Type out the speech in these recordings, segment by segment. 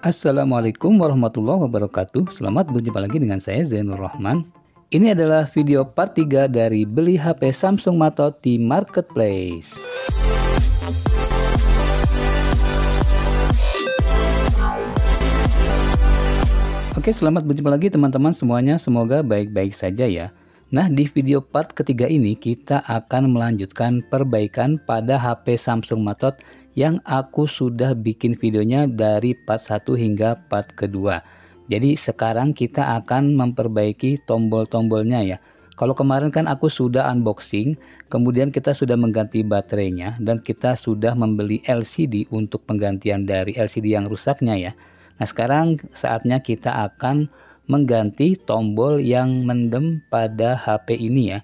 Assalamualaikum warahmatullahi wabarakatuh. Selamat berjumpa lagi dengan saya Zainur Rahman. Ini adalah video part 3 dari beli HP Samsung Matot di marketplace. Oke, selamat berjumpa lagi teman-teman semuanya. Semoga baik-baik saja ya. Nah, di video part ketiga ini kita akan melanjutkan perbaikan pada HP Samsung Matot yang aku sudah bikin videonya dari part 1 hingga part kedua. Jadi sekarang kita akan memperbaiki tombol-tombolnya ya. Kalau kemarin kan aku sudah unboxing, kemudian kita sudah mengganti baterainya dan kita sudah membeli LCD untuk penggantian dari LCD yang rusaknya ya. Nah, sekarang saatnya kita akan mengganti tombol yang mendem pada HP ini ya.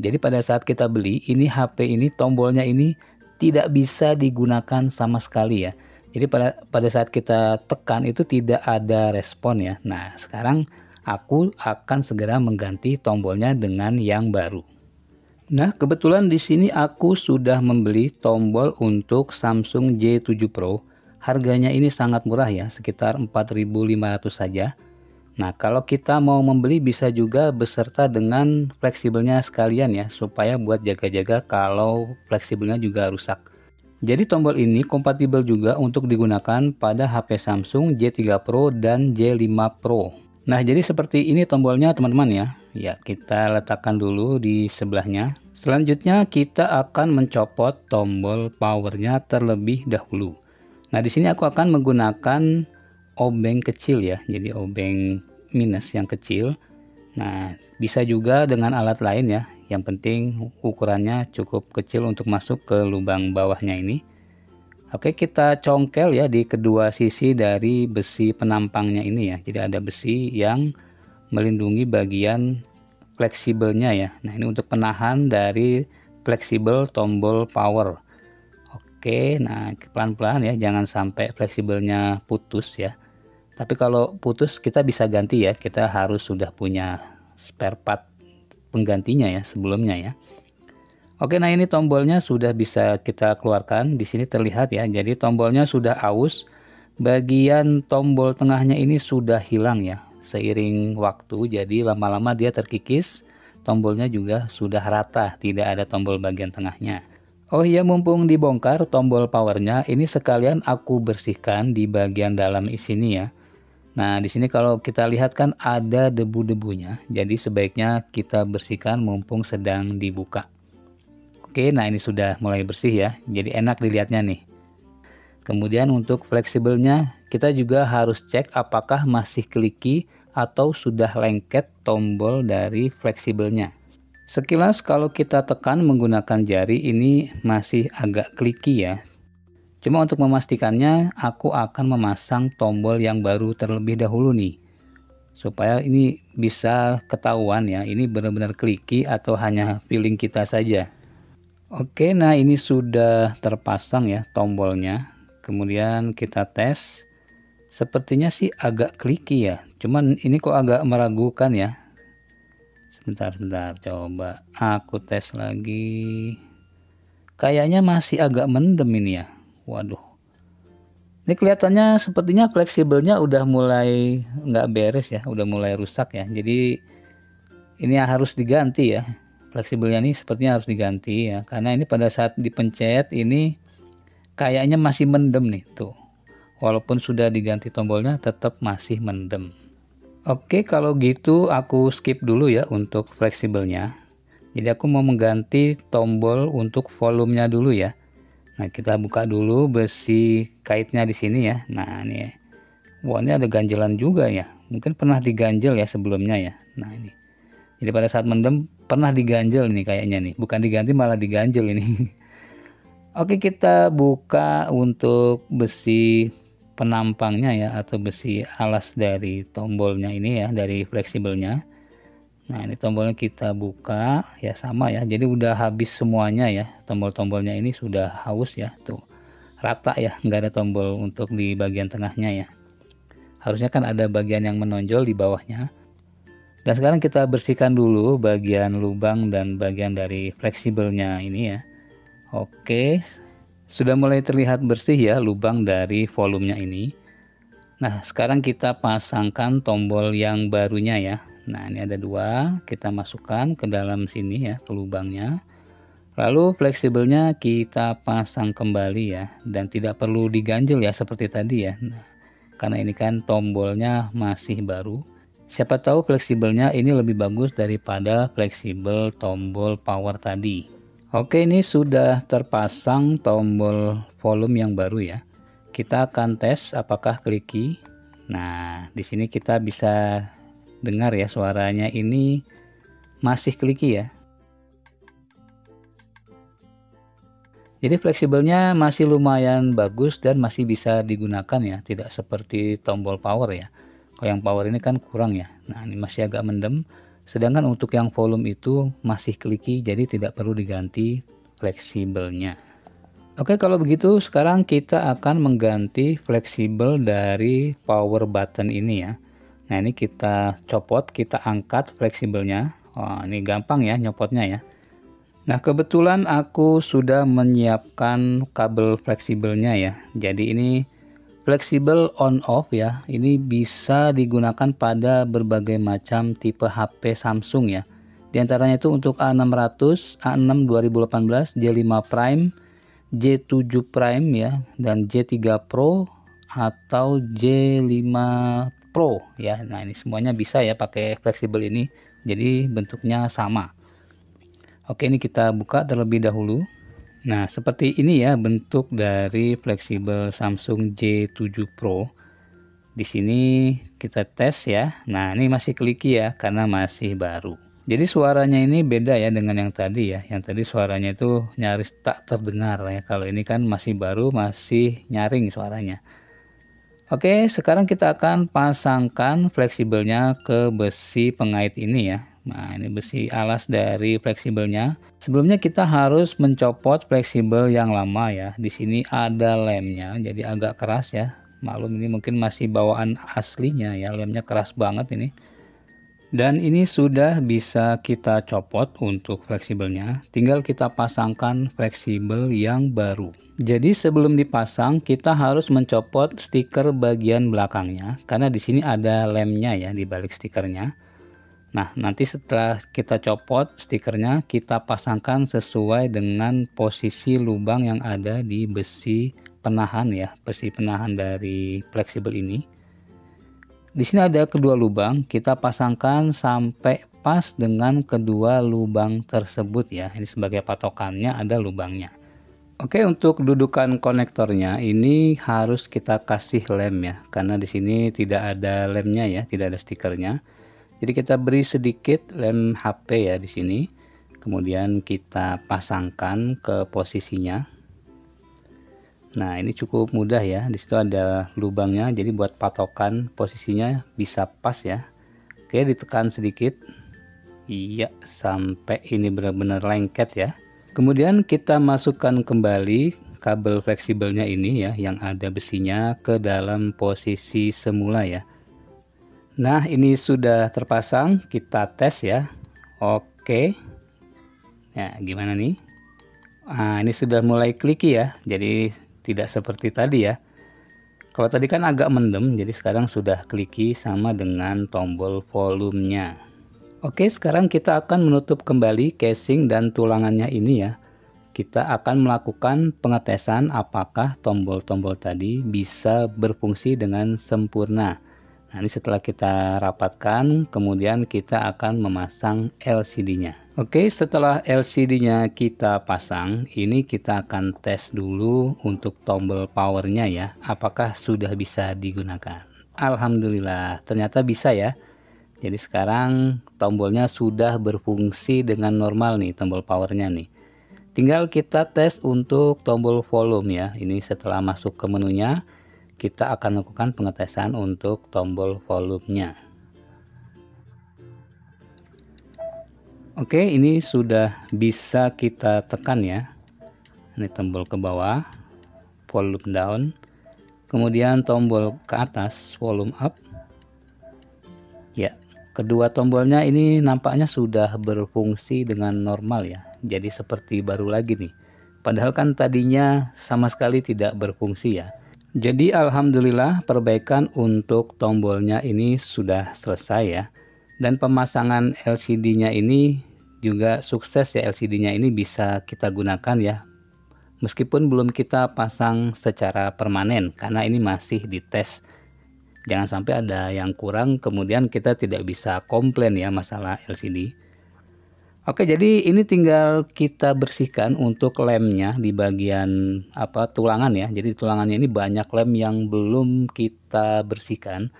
Jadi pada saat kita beli ini HP ini tombolnya ini tidak bisa digunakan sama sekali ya. Jadi pada saat kita tekan itu tidak ada respon ya. Nah, sekarang aku akan segera mengganti tombolnya dengan yang baru. Nah, kebetulan di sini aku sudah membeli tombol untuk Samsung J7 Pro. Harganya ini sangat murah ya, sekitar 4.500 saja. Nah, kalau kita mau membeli bisa juga beserta dengan fleksibelnya sekalian ya, supaya buat jaga-jaga kalau fleksibelnya juga rusak. Jadi tombol ini kompatibel juga untuk digunakan pada HP Samsung J3 Pro dan J5 Pro. Nah, jadi seperti ini tombolnya teman-teman ya. Ya, kita letakkan dulu di sebelahnya. Selanjutnya kita akan mencopot tombol powernya terlebih dahulu. Nah, di sini aku akan menggunakan obeng kecil ya, jadi obeng minus yang kecil. Nah, bisa juga dengan alat lain ya, yang penting ukurannya cukup kecil untuk masuk ke lubang bawahnya ini. Oke, kita congkel ya di kedua sisi dari besi penampangnya ini ya, jadi ada besi yang melindungi bagian fleksibelnya ya. Nah, ini untuk penahan dari fleksibel tombol power. Oke, nah pelan-pelan ya, jangan sampai fleksibelnya putus ya. Tapi kalau putus kita bisa ganti ya, kita harus sudah punya spare part penggantinya ya sebelumnya ya. Oke, nah ini tombolnya sudah bisa kita keluarkan. Di sini terlihat ya, jadi tombolnya sudah aus. Bagian tombol tengahnya ini sudah hilang ya, seiring waktu. Jadi lama-lama dia terkikis. Tombolnya juga sudah rata, tidak ada tombol bagian tengahnya. Oh iya, mumpung dibongkar tombol powernya, ini sekalian aku bersihkan di bagian dalam sini ya. Nah, di sini kalau kita lihat kan ada debu-debunya, jadi sebaiknya kita bersihkan mumpung sedang dibuka. Oke, nah ini sudah mulai bersih ya, jadi enak dilihatnya nih. Kemudian untuk fleksibelnya, kita juga harus cek apakah masih kliki atau sudah lengket tombol dari fleksibelnya. Sekilas kalau kita tekan menggunakan jari ini masih agak kliki ya. Cuma untuk memastikannya aku akan memasang tombol yang baru terlebih dahulu nih. Supaya ini bisa ketahuan ya, ini benar-benar kliki atau hanya feeling kita saja. Oke, nah ini sudah terpasang ya tombolnya. Kemudian kita tes. Sepertinya sih agak kliki ya. Cuman ini kok agak meragukan ya. Sebentar, coba aku tes lagi. Kayaknya masih agak mendem ini ya. Waduh. Ini kelihatannya sepertinya fleksibelnya udah mulai nggak beres ya, udah mulai rusak ya. Jadi ini harus diganti ya. Fleksibelnya ini sepertinya harus diganti ya, karena ini pada saat dipencet ini kayaknya masih mendem nih tuh. Walaupun sudah diganti tombolnya tetap masih mendem. Oke, kalau gitu aku skip dulu ya untuk fleksibelnya. Jadi aku mau mengganti tombol untuk volumenya dulu ya. Nah, kita buka dulu besi kaitnya di sini ya. Nah, ini ya. Wah, ini ada ganjelan juga ya. Mungkin pernah diganjel ya sebelumnya ya. Nah, ini. Jadi pada saat mendem pernah diganjel nih kayaknya nih. Bukan diganti malah diganjel ini. Oke, kita buka untuk besi penampangnya ya, atau besi alas dari tombolnya ini ya, dari fleksibelnya. Nah, ini tombolnya kita buka ya, sama ya, jadi udah habis semuanya ya, tombol-tombolnya ini sudah haus ya, tuh rata ya, nggak ada tombol untuk di bagian tengahnya ya. Harusnya kan ada bagian yang menonjol di bawahnya. Dan sekarang kita bersihkan dulu bagian lubang dan bagian dari fleksibelnya ini ya. Oke, sudah mulai terlihat bersih ya lubang dari volumenya ini. Nah, sekarang kita pasangkan tombol yang barunya ya. Nah, ini ada dua, kita masukkan ke dalam sini ya, ke lubangnya. Lalu fleksibelnya kita pasang kembali ya, dan tidak perlu diganjel ya seperti tadi ya. Nah, karena ini kan tombolnya masih baru. Siapa tahu fleksibelnya ini lebih bagus daripada fleksibel tombol power tadi. Oke, ini sudah terpasang tombol volume yang baru ya. Kita akan tes apakah kliki. Nah, di sini kita bisa dengar ya suaranya ini masih kliki ya. Jadi fleksibelnya masih lumayan bagus dan masih bisa digunakan ya, tidak seperti tombol power ya. Kalau yang power ini kan kurang ya. Nah, ini masih agak mendem. Sedangkan untuk yang volume itu masih kliki, jadi tidak perlu diganti fleksibelnya. Oke, kalau begitu sekarang kita akan mengganti fleksibel dari power button ini ya. Nah, ini kita copot, kita angkat fleksibelnya. Oh, ini gampang ya nyopotnya ya. Nah, kebetulan aku sudah menyiapkan kabel fleksibelnya ya. Jadi ini fleksibel on off ya, ini bisa digunakan pada berbagai macam tipe HP Samsung ya. Di antaranya itu untuk A600, A6 2018, J5 Prime, J7 Prime ya, dan J3 Pro atau J5 Pro ya. Nah, ini semuanya bisa ya pakai fleksibel ini. Jadi bentuknya sama. Oke, ini kita buka terlebih dahulu. Nah, seperti ini ya bentuk dari fleksibel Samsung J7 Pro. Di sini kita tes ya. Nah, ini masih kliki ya karena masih baru. Jadi suaranya ini beda ya dengan yang tadi ya. Yang tadi suaranya itu nyaris tak terdengar ya. Kalau ini kan masih baru, masih nyaring suaranya. Oke, sekarang kita akan pasangkan fleksibelnya ke besi pengait ini ya. Nah, ini besi alas dari fleksibelnya. Sebelumnya kita harus mencopot fleksibel yang lama ya. Di sini ada lemnya, jadi agak keras ya. Maklum ini mungkin masih bawaan aslinya ya, lemnya keras banget ini. Dan ini sudah bisa kita copot untuk fleksibelnya. Tinggal kita pasangkan fleksibel yang baru. Jadi sebelum dipasang kita harus mencopot stiker bagian belakangnya karena di sini ada lemnya ya di balik stikernya. Nah, nanti setelah kita copot stikernya, kita pasangkan sesuai dengan posisi lubang yang ada di besi penahan ya, besi penahan dari fleksibel ini. Di sini ada kedua lubang, kita pasangkan sampai pas dengan kedua lubang tersebut ya. Ini sebagai patokannya ada lubangnya. Oke, untuk dudukan konektornya ini harus kita kasih lem ya, karena di sini tidak ada lemnya ya, tidak ada stikernya. Jadi kita beri sedikit lem HP ya di sini. Kemudian kita pasangkan ke posisinya. Nah, ini cukup mudah ya. Di situ ada lubangnya. Jadi buat patokan posisinya bisa pas ya. Oke, ditekan sedikit. Iya, sampai ini benar-benar lengket ya. Kemudian kita masukkan kembali kabel fleksibelnya ini ya yang ada besinya ke dalam posisi semula ya. Nah, ini sudah terpasang, kita tes ya. Oke. Ya, gimana nih? Nah, ini sudah mulai kliki ya. Jadi tidak seperti tadi ya. Kalau tadi kan agak mendem, jadi sekarang sudah kliki sama dengan tombol volumenya. Oke, sekarang kita akan menutup kembali casing dan tulangannya ini ya. Kita akan melakukan pengetesan apakah tombol-tombol tadi bisa berfungsi dengan sempurna. Nah, ini setelah kita rapatkan, kemudian kita akan memasang LCD-nya. Oke, setelah LCD-nya kita pasang, ini kita akan tes dulu untuk tombol powernya ya. Apakah sudah bisa digunakan? Alhamdulillah, ternyata bisa ya. Jadi sekarang tombolnya sudah berfungsi dengan normal nih, tombol powernya nih. Tinggal kita tes untuk tombol volume ya. Ini setelah masuk ke menunya, kita akan lakukan pengetesan untuk tombol volumenya. Oke, ini sudah bisa kita tekan ya. Ini tombol ke bawah, volume down. Kemudian tombol ke atas, volume up. Ya, kedua tombolnya ini nampaknya sudah berfungsi dengan normal ya. Jadi seperti baru lagi nih. Padahal kan tadinya sama sekali tidak berfungsi ya. Jadi alhamdulillah perbaikan untuk tombolnya ini sudah selesai ya. Dan pemasangan LCD-nya ini juga sukses ya, LCD-nya ini bisa kita gunakan ya. Meskipun belum kita pasang secara permanen karena ini masih dites. Jangan sampai ada yang kurang kemudian kita tidak bisa komplain ya masalah LCD. Oke, jadi ini tinggal kita bersihkan untuk lemnya di bagian tulangan ya. Jadi tulangannya ini banyak lem yang belum kita bersihkan.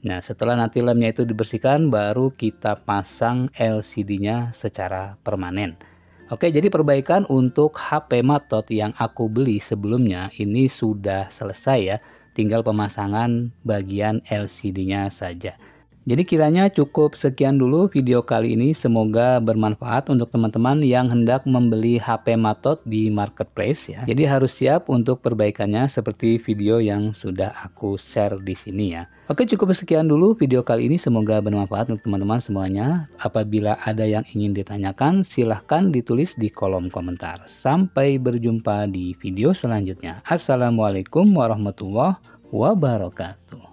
Nah, setelah nanti lemnya itu dibersihkan baru kita pasang LCD-nya secara permanen. Oke, jadi perbaikan untuk HP Matot yang aku beli sebelumnya ini sudah selesai ya. Tinggal pemasangan bagian LCD-nya saja. Jadi kiranya cukup sekian dulu video kali ini, semoga bermanfaat untuk teman-teman yang hendak membeli HP Matot di marketplace ya. Jadi harus siap untuk perbaikannya seperti video yang sudah aku share di sini ya. Oke, cukup sekian dulu video kali ini, semoga bermanfaat untuk teman-teman semuanya. Apabila ada yang ingin ditanyakan silahkan ditulis di kolom komentar. Sampai berjumpa di video selanjutnya. Assalamualaikum warahmatullahi wabarakatuh.